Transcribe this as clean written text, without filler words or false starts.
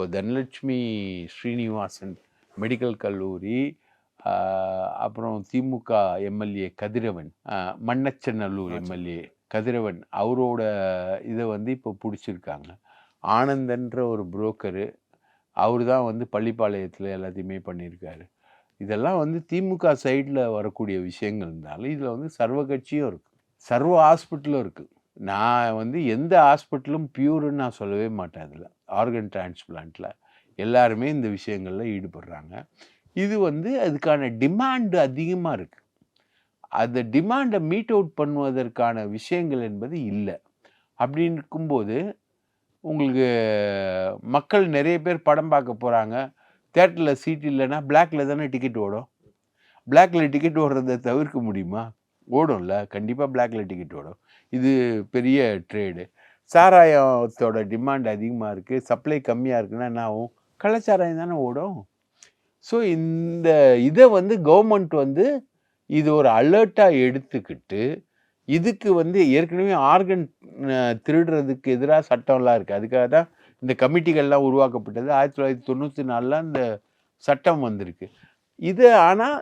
இப்போ தனலட்சுமி ஸ்ரீனிவாசன் மெடிக்கல் கல்லூரி, அப்புறம் திமுக எம்எல்ஏ கதிரவன், மண்ணச்சநல்லூர் எம்எல்ஏ கதிரவன், அவரோட இதை வந்து இப்போ பிடிச்சிருக்காங்க. ஆனந்தன்ற ஒரு புரோக்கரு, அவர் தான் வந்து பள்ளிப்பாளையத்தில் எல்லாத்தையுமே பண்ணியிருக்காரு. இதெல்லாம் வந்து திமுக சைடில் வரக்கூடிய விஷயங்கள்னால இதில் வந்து சர்வ கட்சியும் இருக்குது, சர்வ ஹாஸ்பிட்டலும் இருக்குது. நான் வந்து எந்த ஹாஸ்பிட்டலும் பியூர்ன்னு நான் சொல்லவே மாட்டேன். அதில் ஆர்கன் டிரான்ஸ்பிளான்ட்டில் எல்லாருமே இந்த விஷயங்களில் ஈடுபடுறாங்க. இது வந்து அதுக்கான டிமாண்டு அதிகமாக இருக்குது. அந்த டிமாண்டை மீட் அவுட் பண்ணுவதற்கான விஷயங்கள் என்பது இல்லை. அப்படின்னு இருக்கும்போது உங்களுக்கு மக்கள் நிறைய பேர் படம் பார்க்க போகிறாங்க. தேட்டரில் சீட் இல்லைன்னா பிளாக்ல தானே டிக்கெட் ஓடும். பிளாக்ல டிக்கெட் ஓடுறதை தவிர்க்க முடியுமா? ஓடும்ல, கண்டிப்பாக பிளாக்ல டிக்கெட் ஓடும். இது பெரிய ட்ரேடு. சாராயத்தோட டிமாண்ட் அதிகமாக இருக்குது, சப்ளை கம்மியாக இருக்குன்னா என்ன ஆகும்? கள்ளச்சாராயம் தானே ஓடும். ஸோ இந்த இதை வந்து கவர்மெண்ட் வந்து இது ஒரு அலர்ட்டாக எடுத்துக்கிட்டு, இதுக்கு வந்து ஏற்கனவே ஆர்கன் திருடுறதுக்கு எதிராக சட்டம்லாம் இருக்குது. அதுக்காக தான் இந்த கமிட்டிகள்லாம் உருவாக்கப்பட்டது. 1994 அந்த சட்டம் வந்திருக்கு. இது ஆனால்